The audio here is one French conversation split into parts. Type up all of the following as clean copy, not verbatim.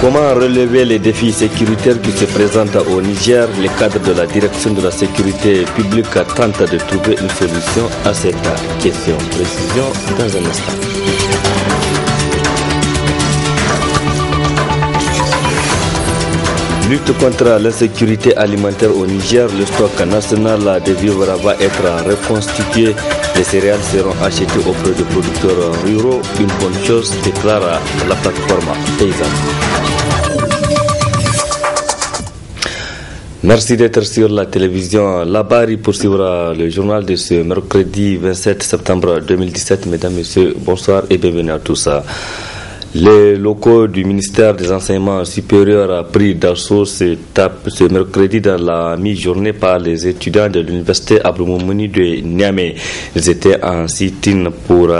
Comment relever les défis sécuritaires qui se présentent au Niger? Les cadres de la direction de la sécurité publique tentent de trouver une solution à cette question. Précision dans un instant. Lutte contre l'insécurité alimentaire au Niger, le stock national de vivres va être reconstitué. Les céréales seront achetées auprès de producteurs ruraux. Une bonne chose, déclare la plateforme paysanne. Merci d'être sur la télévision Labari pour suivre le journal de ce mercredi 27 septembre 2017. Mesdames, Messieurs, bonsoir et bienvenue à tous. Les locaux du ministère des Enseignements supérieurs pris d'assaut ce mercredi dans la mi-journée par les étudiants de l'université Abdou-Moumouni de Niamey. Ils étaient en sit-in pour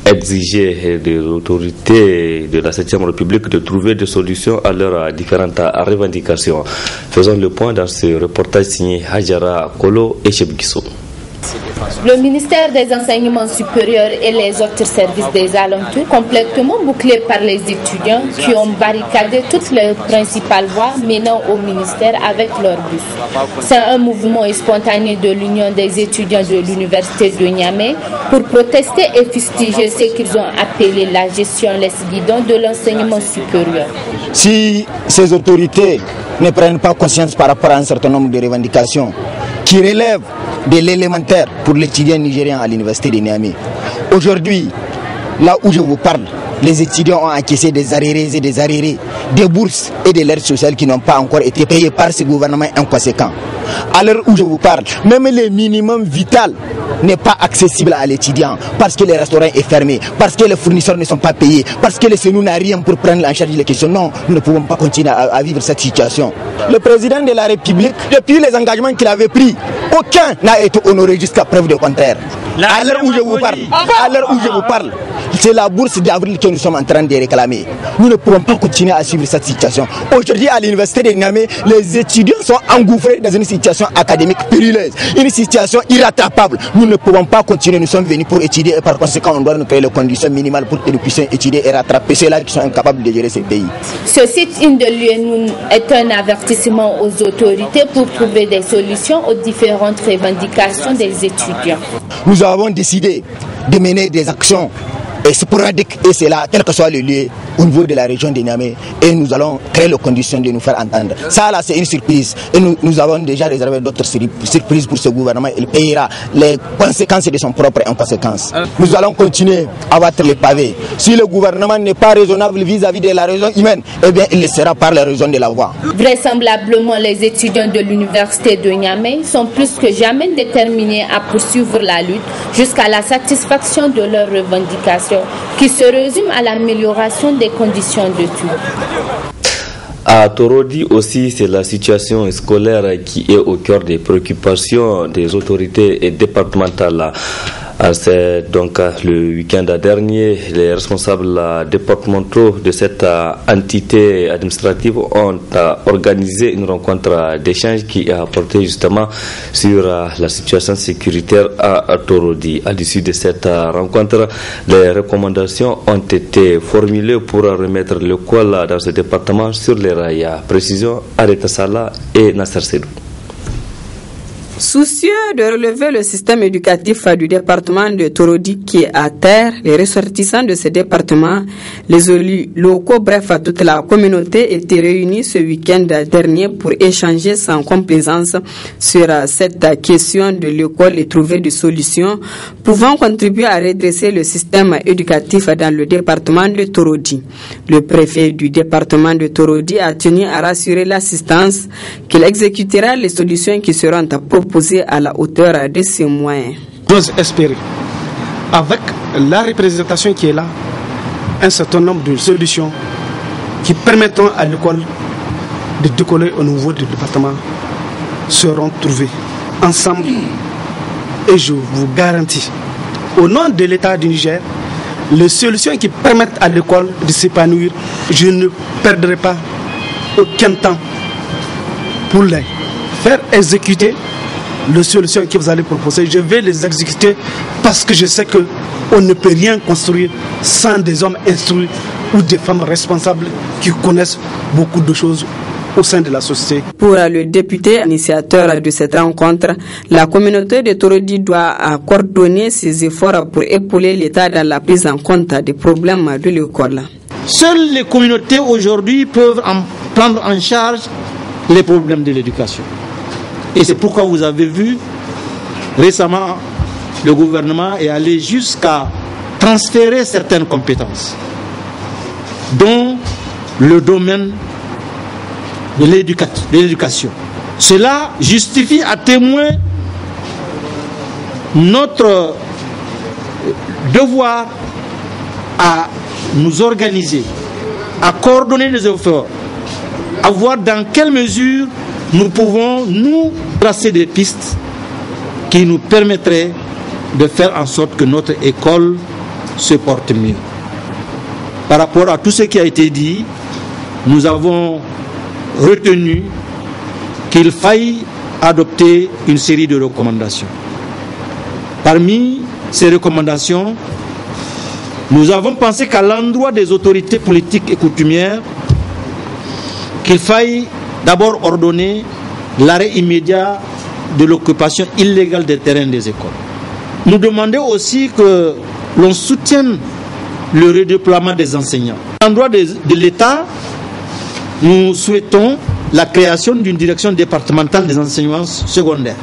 exiger des autorités de la 7e République de trouver des solutions à leurs différentes revendications. Faisons le point dans ce reportage signé Hajara Kolo et Chebgiso. Le ministère des Enseignements supérieurs et les autres services des alentours, complètement bouclés par les étudiants qui ont barricadé toutes les principales voies menant au ministère avec leurs bus. C'est un mouvement spontané de l'Union des étudiants de l'université de Niamey pour protester et fustiger ce qu'ils ont appelé la gestion laisse-guidon de l'enseignement supérieur. Si ces autorités ne prennent pas conscience par rapport à un certain nombre de revendications qui relèvent de l'élémentaire pour l'étudiant nigérien à l'université de Niamey. Aujourd'hui, là où je vous parle, les étudiants ont encaissé des arriérés et des arriérés, des bourses et de l'aide sociale qui n'ont pas encore été payées par ce gouvernement inconséquent. À l'heure où je vous parle, même le minimum vital n'est pas accessible à l'étudiant parce que les restaurants sont fermés, parce que les fournisseurs ne sont pas payés, parce que le SENU n'a rien pour prendre en charge les questions. Non, nous ne pouvons pas continuer à vivre cette situation. Le président de la République, depuis les engagements qu'il avait pris, aucun n'a été honoré jusqu'à preuve de contraire. À l'heure où je vous parle, c'est la bourse d'avril que nous sommes en train de réclamer. Nous ne pouvons pas continuer à suivre cette situation. Aujourd'hui, à l'université de Niamey, les étudiants sont engouffrés dans une situation académique périlleuse, une situation irrattrapable. Nous ne pouvons pas continuer, nous sommes venus pour étudier et par conséquent, on doit nous créer les conditions minimales pour que nous puissions étudier et rattraper ceux-là qui sont incapables de gérer ces pays. Ce sit-in de l'UNUN est un avertissement aux autorités pour trouver des solutions aux différentes revendications des étudiants. Nous avons décidé de mener des actions sporadiques et c'est là, quel que soit le lieu, au niveau de la région de Niamey, et nous allons créer les conditions de nous faire entendre. Ça là, c'est une surprise et nous avons déjà réservé d'autres surprises pour ce gouvernement. Il payera les conséquences de son propre inconséquence. Nous allons continuer à battre les pavés. Si le gouvernement n'est pas raisonnable vis-à-vis de la raison humaine, eh bien il le sera par la raison de la voie. Vraisemblablement, les étudiants de l'université de Niamey sont plus que jamais déterminés à poursuivre la lutte jusqu'à la satisfaction de leurs revendications, qui se résume à l'amélioration des conditions d'études. À Torodi aussi, c'est la situation scolaire qui est au cœur des préoccupations des autorités départementales. C'est donc le week-end dernier, les responsables départementaux de cette entité administrative ont organisé une rencontre d'échange qui a porté justement sur la situation sécuritaire à Torodi. À l'issue de cette rencontre, les recommandations ont été formulées pour remettre l'école dans ce département sur les rails. Précision, Areta Sala et Nasser Sedou. Soucieux de relever le système éducatif du département de Torodi qui est à terre, les ressortissants de ce département, les élus locaux, bref, toute la communauté étaient réunis ce week-end dernier pour échanger sans complaisance sur cette question de l'école et trouver des solutions pouvant contribuer à redresser le système éducatif dans le département de Torodi. Le préfet du département de Torodi a tenu à rassurer l'assistance qu'il exécutera les solutions qui seront proposées à la hauteur de ses moyens. J'ose espérer, avec la représentation qui est là, un certain nombre de solutions qui permettront à l'école de décoller au niveau du département seront trouvées ensemble. Et je vous garantis, au nom de l'État du Niger, les solutions qui permettent à l'école de s'épanouir, je ne perdrai pas aucun temps pour les faire exécuter. Les solutions que vous allez proposer, je vais les exécuter parce que je sais qu'on ne peut rien construire sans des hommes instruits ou des femmes responsables qui connaissent beaucoup de choses au sein de la société. Pour le député initiateur de cette rencontre, la communauté de Torodi doit coordonner ses efforts pour épauler l'État dans la prise en compte des problèmes de l'école. Seules les communautés aujourd'hui peuvent prendre en charge les problèmes de l'éducation. Et c'est pourquoi vous avez vu récemment le gouvernement est allé jusqu'à transférer certaines compétences, dont le domaine de l'éducation. Cela justifie à témoin notre devoir à nous organiser, à coordonner les efforts, à voir dans quelle mesure nous pouvons nous tracer des pistes qui nous permettraient de faire en sorte que notre école se porte mieux. Par rapport à tout ce qui a été dit, nous avons retenu qu'il faille adopter une série de recommandations. Parmi ces recommandations, nous avons pensé qu'à l'endroit des autorités politiques et coutumières, qu'il faille d'abord ordonner l'arrêt immédiat de l'occupation illégale des terrains des écoles. Nous demandons aussi que l'on soutienne le redéploiement des enseignants. À l'endroit de l'État, nous souhaitons la création d'une direction départementale des enseignements secondaires.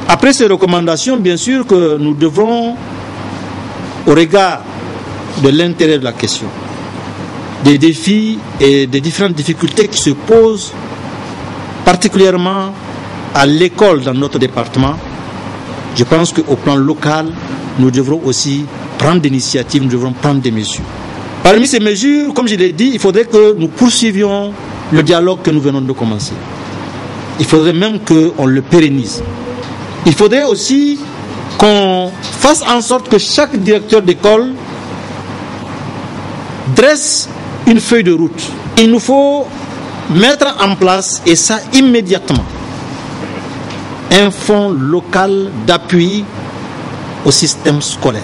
Après ces recommandations, bien sûr que nous devrons, au regard de l'intérêt de la question, des défis et des différentes difficultés qui se posent, particulièrement à l'école dans notre département, je pense qu'au plan local, nous devrons aussi prendre des initiatives, nous devrons prendre des mesures. Parmi ces mesures, comme je l'ai dit, il faudrait que nous poursuivions le dialogue que nous venons de commencer. Il faudrait même qu'on le pérennise. Il faudrait aussi qu'on fasse en sorte que chaque directeur d'école dresse une feuille de route. Il nous faut mettre en place, et ça immédiatement, un fonds local d'appui au système scolaire.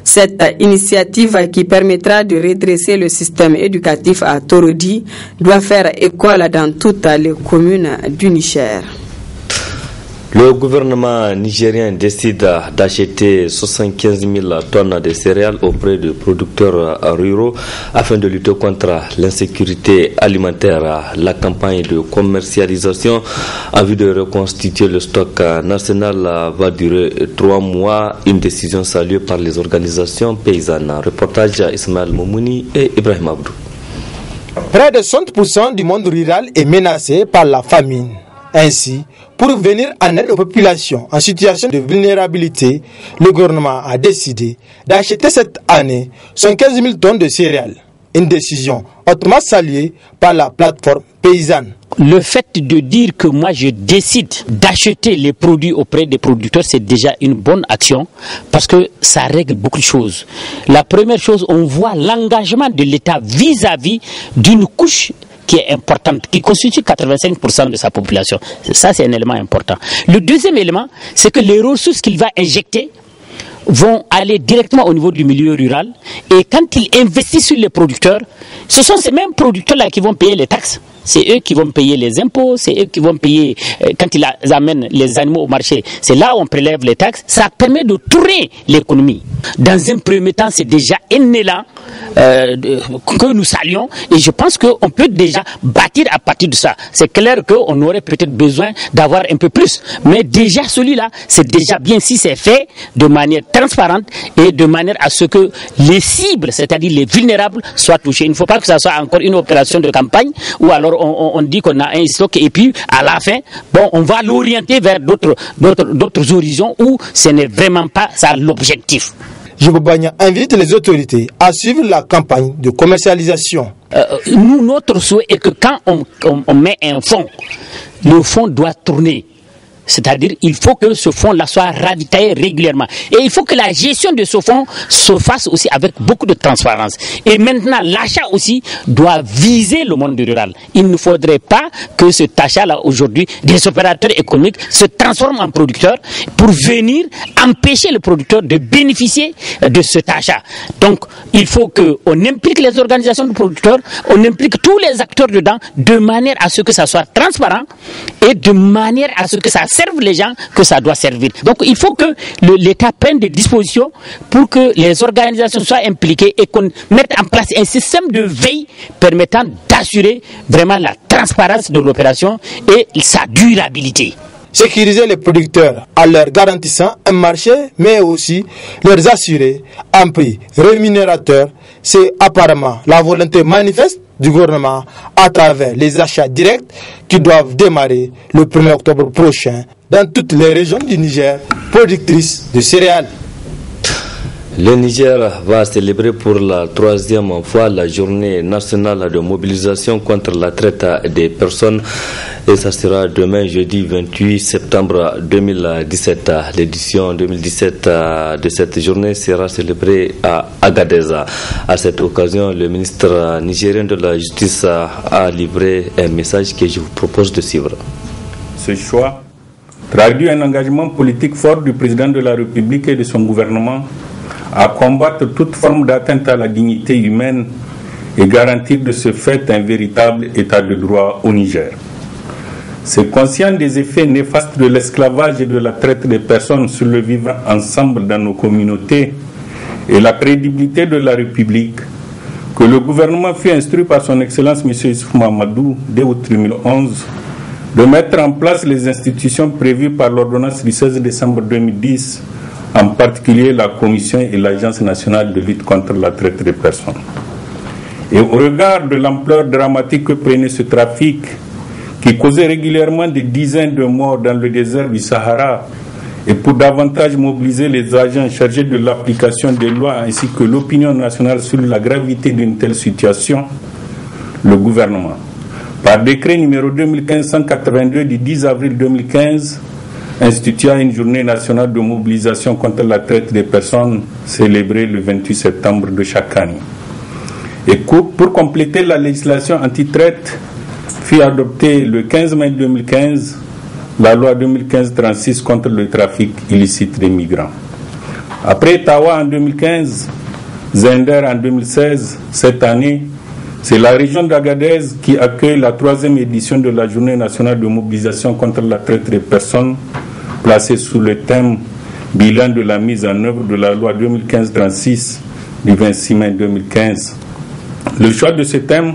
Cette initiative qui permettra de redresser le système éducatif à Torodi doit faire école dans toutes les communes du Niger. Le gouvernement nigérien décide d'acheter 75 000 tonnes de céréales auprès de producteurs ruraux afin de lutter contre l'insécurité alimentaire. La campagne de commercialisation en vue de reconstituer le stock national va durer 3 mois. Une décision saluée par les organisations paysannes. Reportage Ismaël Moumouni et Ibrahim Abdou. Près de 60% du monde rural est menacé par la famine. Ainsi, pour venir en aide aux populations en situation de vulnérabilité, le gouvernement a décidé d'acheter cette année 115 000 tonnes de céréales. Une décision hautement saluée par la plateforme paysanne. Le fait de dire que moi je décide d'acheter les produits auprès des producteurs, c'est déjà une bonne action parce que ça règle beaucoup de choses. La première chose, on voit l'engagement de l'État vis-à-vis d'une couche qui est importante, qui constitue 85% de sa population. Ça, c'est un élément important. Le deuxième élément, c'est que les ressources qu'il va injecter vont aller directement au niveau du milieu rural. Et quand il investit sur les producteurs, ce sont ces mêmes producteurs-là qui vont payer les taxes. C'est eux qui vont payer les impôts, c'est eux qui vont payer quand ils amènent les animaux au marché. C'est là où on prélève les taxes. Ça permet de tourner l'économie. Dans un premier temps, c'est déjà un élan que nous saluons et je pense qu'on peut déjà bâtir à partir de ça. C'est clair qu'on aurait peut-être besoin d'avoir un peu plus, mais déjà celui-là, c'est déjà bien si c'est fait de manière transparente et de manière à ce que les cibles, c'est-à-dire les vulnérables, soient touchés. Il ne faut pas que ça soit encore une opération de campagne ou alors on dit qu'on a un stock et puis à la fin, bon, on va l'orienter vers d'autres horizons où ce n'est vraiment pas ça l'objectif. Jibobanya invite les autorités à suivre la campagne de commercialisation. Nous, notre souhait est que quand on met un fonds, le fonds doit tourner. c'est-à-dire il faut que ce fonds-là soit ravitaillé régulièrement. Et il faut que la gestion de ce fonds se fasse aussi avec beaucoup de transparence. Et maintenant, l'achat aussi doit viser le monde rural. Il ne faudrait pas que cet achat-là aujourd'hui, des opérateurs économiques se transforment en producteurs pour venir empêcher le producteur de bénéficier de cet achat. Donc, il faut qu'on implique les organisations de producteurs, on implique tous les acteurs dedans, de manière à ce que ça soit transparent et de manière à ce que ça serve les gens que ça doit servir. Donc, il faut que l'État prenne des dispositions pour que les organisations soient impliquées et qu'on mette en place un système de veille permettant d'assurer vraiment la transparence de l'opération et sa durabilité. Sécuriser les producteurs en leur garantissant un marché, mais aussi leur assurer un prix rémunérateur, c'est apparemment la volonté manifeste du gouvernement à travers les achats directs qui doivent démarrer le 1er octobre prochain dans toutes les régions du Niger productrices de céréales. Le Niger va célébrer pour la 3e fois la journée nationale de mobilisation contre la traite des personnes et ça sera demain jeudi 28 septembre 2017. L'édition 2017 de cette journée sera célébrée à Agadez. À cette occasion, le ministre nigérien de la Justice a livré un message que je vous propose de suivre. Ce choix traduit un engagement politique fort du président de la République et de son gouvernement à combattre toute forme d'atteinte à la dignité humaine et garantir de ce fait un véritable état de droit au Niger. C'est conscient des effets néfastes de l'esclavage et de la traite des personnes sur le vivre ensemble dans nos communautés et la crédibilité de la République que le gouvernement fut instruit par son Excellence M. Issoufou Mahamadou dès août 2011 de mettre en place les institutions prévues par l'ordonnance du 16 décembre 2010, en particulier la Commission et l'Agence nationale de lutte contre la traite des personnes. Et au regard de l'ampleur dramatique que prenait ce trafic, qui causait régulièrement des dizaines de morts dans le désert du Sahara, et pour davantage mobiliser les agents chargés de l'application des lois ainsi que l'opinion nationale sur la gravité d'une telle situation, le gouvernement, par décret numéro 2015-182 du 10 avril 2015, instituant une journée nationale de mobilisation contre la traite des personnes célébrée le 28 septembre de chaque année. Et pour compléter la législation anti-traite, fut adoptée le 15 mai 2015 la loi 2015-36 contre le trafic illicite des migrants. Après Tawa en 2015, Zender en 2016, cette année, c'est la région d'Agadez qui accueille la 3e édition de la journée nationale de mobilisation contre la traite des personnes, placée sous le thème bilan de la mise en œuvre de la loi 2015-36 du 26 mai 2015. Le choix de ce thème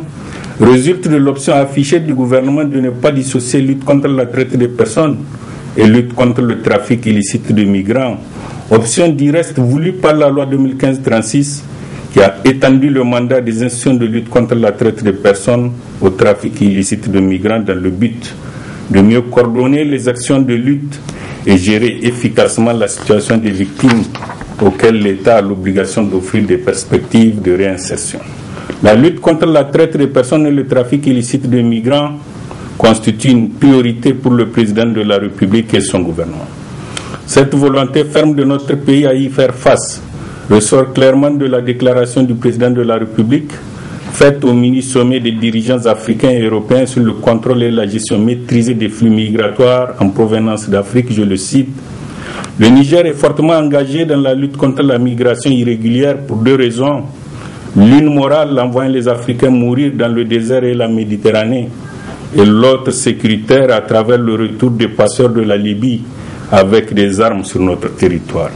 résulte de l'option affichée du gouvernement de ne pas dissocier lutte contre la traite des personnes et lutte contre le trafic illicite de migrants, option du reste voulue par la loi 2015-36 qui a étendu le mandat des institutions de lutte contre la traite des personnes au trafic illicite de migrants dans le but de mieux coordonner les actions de lutte et gérer efficacement la situation des victimes auxquelles l'État a l'obligation d'offrir des perspectives de réinsertion. La lutte contre la traite des personnes et le trafic illicite de migrants constitue une priorité pour le président de la République et son gouvernement. Cette volonté ferme de notre pays à y faire face ressort clairement de la déclaration du président de la République faite au mini-sommet des dirigeants africains et européens sur le contrôle et la gestion maîtrisée des flux migratoires en provenance d'Afrique, je le cite. Le Niger est fortement engagé dans la lutte contre la migration irrégulière pour deux raisons. L'une morale, envoyant les Africains mourir dans le désert et la Méditerranée, et l'autre sécuritaire à travers le retour des passeurs de la Libye avec des armes sur notre territoire.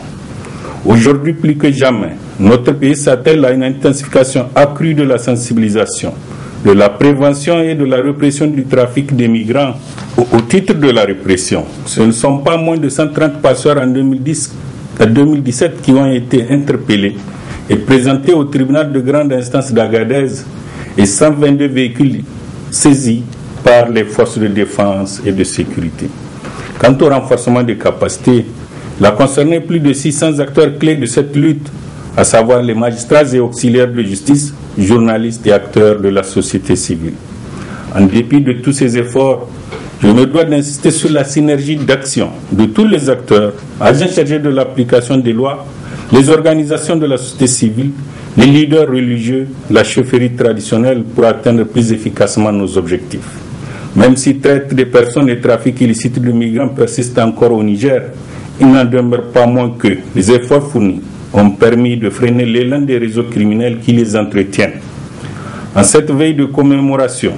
Aujourd'hui, plus que jamais, notre pays s'attelle à une intensification accrue de la sensibilisation, de la prévention et de la répression du trafic des migrants. Au titre de la répression, ce ne sont pas moins de 130 passeurs en 2017 qui ont été interpellés et présentés au tribunal de grande instance d'Agadez et 122 véhicules saisis par les forces de défense et de sécurité. Quant au renforcement des capacités, il a concerné plus de 600 acteurs clés de cette lutte, à savoir les magistrats et auxiliaires de justice, journalistes et acteurs de la société civile. En dépit de tous ces efforts, je me dois d'insister sur la synergie d'action de tous les acteurs, agents chargés de l'application des lois, les organisations de la société civile, les leaders religieux, la chefferie traditionnelle pour atteindre plus efficacement nos objectifs. Même si traite des personnes et trafic illicite de migrants persistent encore au Niger, il n'en demeure pas moins que les efforts fournis ont permis de freiner l'élan des réseaux criminels qui les entretiennent. En cette veille de commémoration,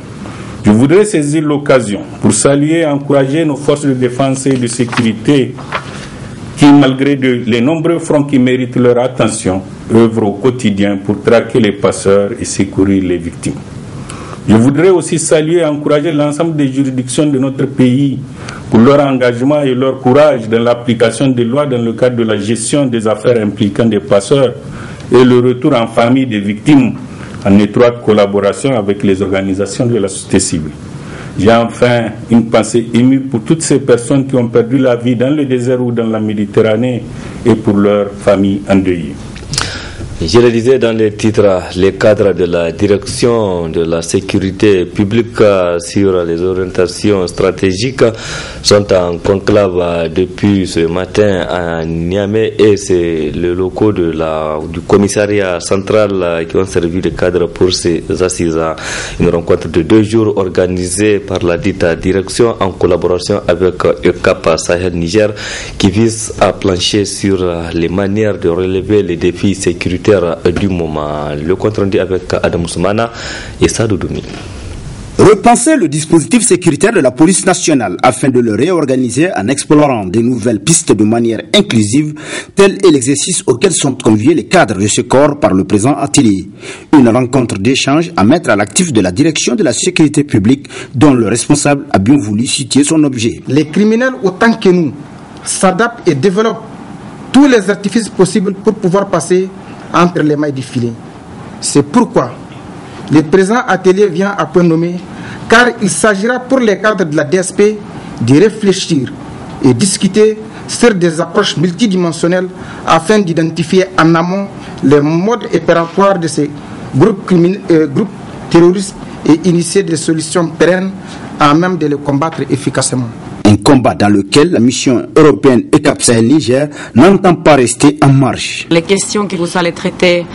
je voudrais saisir l'occasion pour saluer et encourager nos forces de défense et de sécurité qui, malgré les nombreux fronts qui méritent leur attention, œuvrent au quotidien pour traquer les passeurs et secourir les victimes. Je voudrais aussi saluer et encourager l'ensemble des juridictions de notre pays pour leur engagement et leur courage dans l'application des lois dans le cadre de la gestion des affaires impliquant des passeurs et le retour en famille des victimes en étroite collaboration avec les organisations de la société civile. J'ai enfin une pensée émue pour toutes ces personnes qui ont perdu la vie dans le désert ou dans la Méditerranée et pour leurs familles endeuillées. Je le disais dans les titres, les cadres de la direction de la sécurité publique sur les orientations stratégiques sont en conclave depuis ce matin à Niamey et c'est le locaux du commissariat central qui ont servi de cadre pour ces assises. Une rencontre de 2 jours organisée par la dite direction en collaboration avec ECAP Sahel Niger qui vise à plancher sur les manières de relever les défis sécuritaires du moment. Le compte rendu avec Adam Soumana et Sadou Doumi. Repenser le dispositif sécuritaire de la police nationale afin de le réorganiser en explorant de nouvelles pistes de manière inclusive, tel est l'exercice auquel sont conviés les cadres de ce corps par le présent atelier. Une rencontre d'échange à mettre à l'actif de la direction de la sécurité publique dont le responsable a bien voulu situer son objet. Les criminels autant que nous s'adaptent et développent tous les artifices possibles pour pouvoir passer entre les mailles du filet. C'est pourquoi le présent atelier vient à point nommé, car il s'agira pour les cadres de la DSP de réfléchir et discuter sur des approches multidimensionnelles afin d'identifier en amont les modes opératoires de ces groupes terroristes et initier des solutions pérennes à même de les combattre efficacement. Un combat dans lequel la mission européenne ECAP Sahel Niger n'entend pas rester en marge. Les questions que vous allez traiter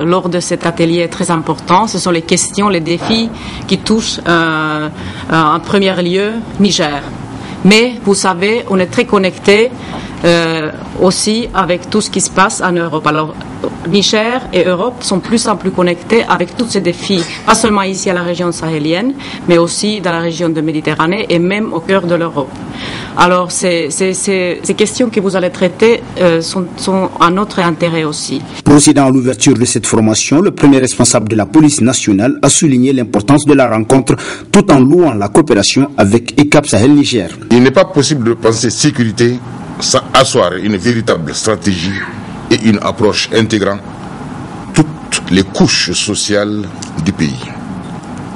lors de cet atelier très important, ce sont les questions, les défis qui touchent en premier lieu Niger. Mais vous savez, on est très connectés aussi avec tout ce qui se passe en Europe. Alors, Niger et Europe sont plus en plus connectés avec tous ces défis, pas seulement ici à la région sahélienne, mais aussi dans la région de Méditerranée et même au cœur de l'Europe. Alors, ces questions que vous allez traiter sont à notre intérêt aussi. Procédant à l'ouverture de cette formation, le premier responsable de la police nationale a souligné l'importance de la rencontre tout en louant la coopération avec ECAP Sahel Niger. Il n'est pas possible de penser sécurité sans asseoir une véritable stratégie et une approche intégrant toutes les couches sociales du pays.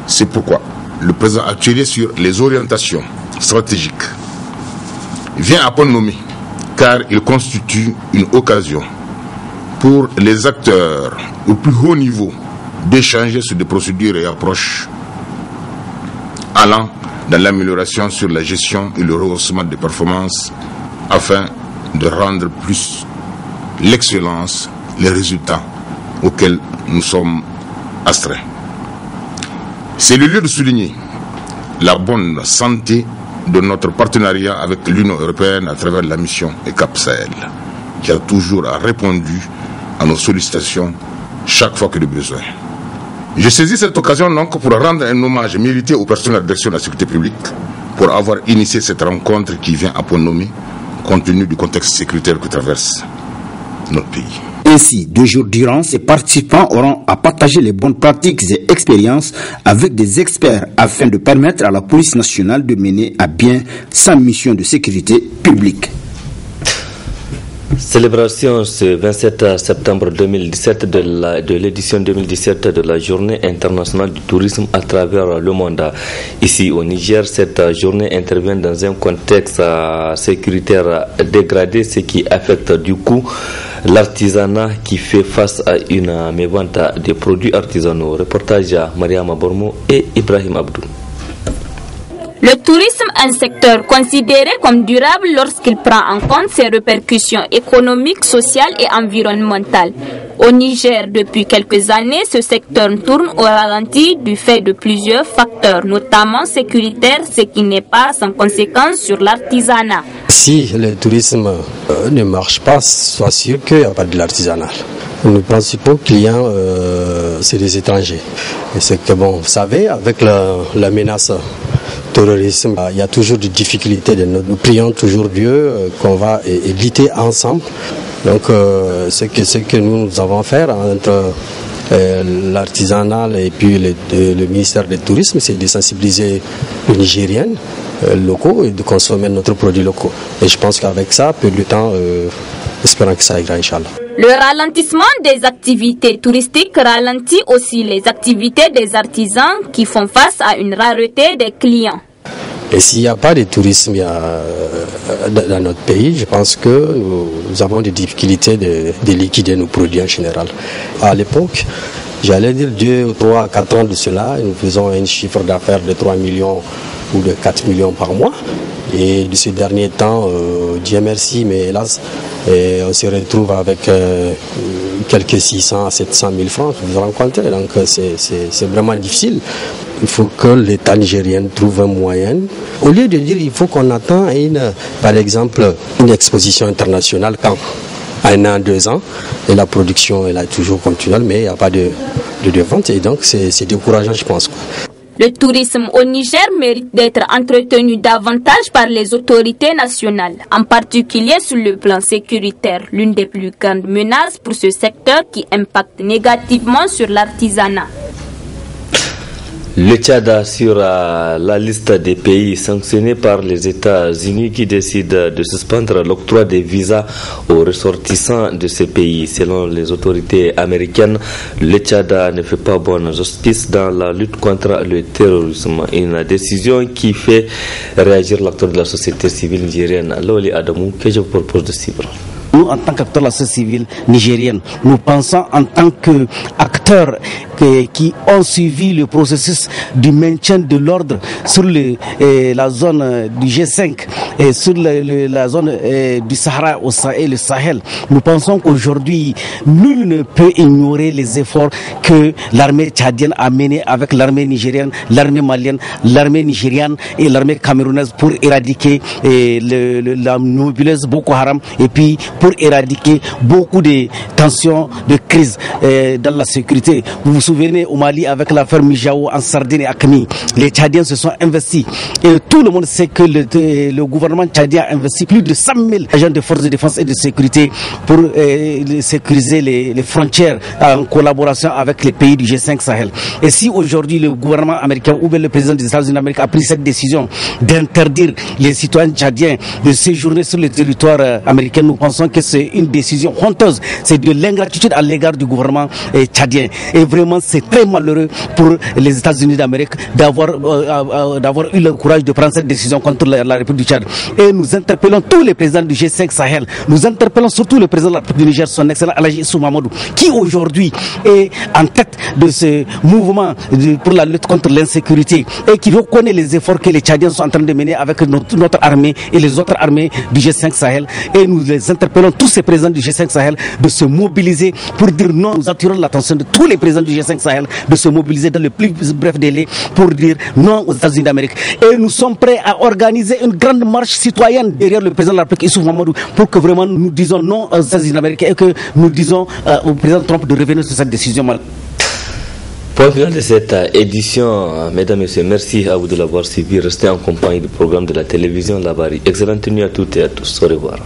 C'est pourquoi le présent atelier sur les orientations stratégiques vient à point nommé, car il constitue une occasion pour les acteurs au plus haut niveau d'échanger sur des procédures et approches allant dans l'amélioration sur la gestion et le rehaussement des performances afin de rendre plus l'excellence, les résultats auxquels nous sommes astreints. C'est le lieu de souligner la bonne santé de notre partenariat avec l'Union européenne à travers la mission ECAP Sahel, qui a toujours répondu à nos sollicitations chaque fois que de besoin. Je saisis cette occasion donc pour rendre un hommage mérité aux personnels de la direction de la sécurité publique pour avoir initié cette rencontre qui vient à point nommé compte tenu du contexte sécuritaire que traverse notre pays. Ainsi, 2 jours durant, ces participants auront à partager les bonnes pratiques et expériences avec des experts afin de permettre à la police nationale de mener à bien sa mission de sécurité publique. Célébration ce 27 septembre 2017 de l'édition 2017 de la Journée internationale du tourisme à travers le monde. Ici au Niger, cette journée intervient dans un contexte sécuritaire dégradé, ce qui affecte du coup l'artisanat qui fait face à une mévente des produits artisanaux. Reportage à Mariama Bormo et Ibrahim Abdou. Le tourisme, un secteur considéré comme durable lorsqu'il prend en compte ses répercussions économiques, sociales et environnementales. Au Niger, depuis quelques années, ce secteur tourne au ralenti du fait de plusieurs facteurs, notamment sécuritaires, ce qui n'est pas sans conséquence sur l'artisanat. Si le tourisme ne marche pas, sois sûr qu'il n'y a pas de l'artisanat. Nos principaux clients, c'est les étrangers. Et c'est que, bon, vous savez, avec la menace terrorisme, il y a toujours des difficultés. Nous prions toujours Dieu qu'on va lutter ensemble. Donc, ce que nous avons à faire entre l'artisanat et puis le ministère du Tourisme, c'est de sensibiliser les Nigériens locaux et de consommer notre produit locaux. Et je pense qu'avec ça, peu de temps, espérons que ça ira, Inch'Allah. Le ralentissement des activités touristiques ralentit aussi les activités des artisans qui font face à une rareté des clients. Et s'il n'y a pas de tourisme dans notre pays, je pense que nous avons des difficultés de liquider nos produits en général. À l'époque, j'allais dire 2 ou 3, 4 ans de cela, nous faisons un chiffre d'affaires de 3 millions ou de 4 millions par mois. Et de ces derniers temps, Dieu merci, mais hélas, on se retrouve avec quelques 600 à 700 000 francs, vous vous rendez compte, donc c'est vraiment difficile. Il faut que l'État nigérien trouve un moyen. Au lieu de dire il faut qu'on attend par exemple une exposition internationale quand 1 an, 2 ans, et la production elle est toujours continuelle, mais il n'y a pas de vente, et donc c'est décourageant, je pense. Le tourisme au Niger mérite d'être entretenu davantage par les autorités nationales, en particulier sur le plan sécuritaire, l'une des plus grandes menaces pour ce secteur qui impacte négativement sur l'artisanat. Le Tchad sur la liste des pays sanctionnés par les États-Unis qui décident de suspendre l'octroi des visas aux ressortissants de ces pays. Selon les autorités américaines, le Tchad ne fait pas bonne justice dans la lutte contre le terrorisme. Une décision qui fait réagir l'acteur de la société civile nigérienne, Loli Adamou, que je vous propose de suivre. Nous, en tant qu'acteurs de la société civile nigérienne, nous pensons en tant qu'acteurs qui ont suivi le processus du maintien de l'ordre sur la zone du G5 et sur la zone du Sahara et le Sahel. Nous pensons qu'aujourd'hui, nul ne peut ignorer les efforts que l'armée tchadienne a menés avec l'armée nigérienne, l'armée malienne, l'armée nigériane et l'armée camerounaise pour éradiquer la nébuleuse Boko Haram et puis pour éradiquer beaucoup de tensions, de crises dans la sécurité. Vous vous souvenez au Mali avec l'affaire Mijaou en Sardaigne et à Kami, les Tchadiens se sont investis et tout le monde sait que le gouvernement tchadien a investi plus de 100 000 agents de forces de défense et de sécurité pour sécuriser les frontières en collaboration avec les pays du G5 Sahel. Et si aujourd'hui le gouvernement américain ou bien le président des États-Unis d'Amérique a pris cette décision d'interdire les citoyens tchadiens de séjourner sur le territoire américain, nous pensons que c'est une décision honteuse, c'est de l'ingratitude à l'égard du gouvernement tchadien. Et vraiment, c'est très malheureux pour les États-Unis d'Amérique d'avoir eu le courage de prendre cette décision contre la République du Tchad. Et nous interpellons tous les présidents du G5 Sahel, nous interpellons surtout le président de la République du Niger, son excellent Alhaji Issou Mahamadou, qui aujourd'hui est en tête de ce mouvement pour la lutte contre l'insécurité et qui reconnaît les efforts que les Tchadiens sont en train de mener avec notre armée et les autres armées du G5 Sahel. Et nous les interpellons tous ces présidents du G5 Sahel de se mobiliser pour dire non. Nous attirons l'attention de tous les présidents du G5 Sahel de se mobiliser dans le plus bref délai pour dire non aux États-Unis d'Amérique. Et nous sommes prêts à organiser une grande marche citoyenne derrière le président de la République Issou Mahamadou pour que vraiment nous disons non aux États-Unis d'Amérique et que nous disons au président Trump de revenir sur cette décision. Point final de cette édition, mesdames et messieurs, merci à vous de l'avoir suivi. Restez en compagnie du programme de la télévision Labari. Excellente nuit à toutes et à tous. Au revoir.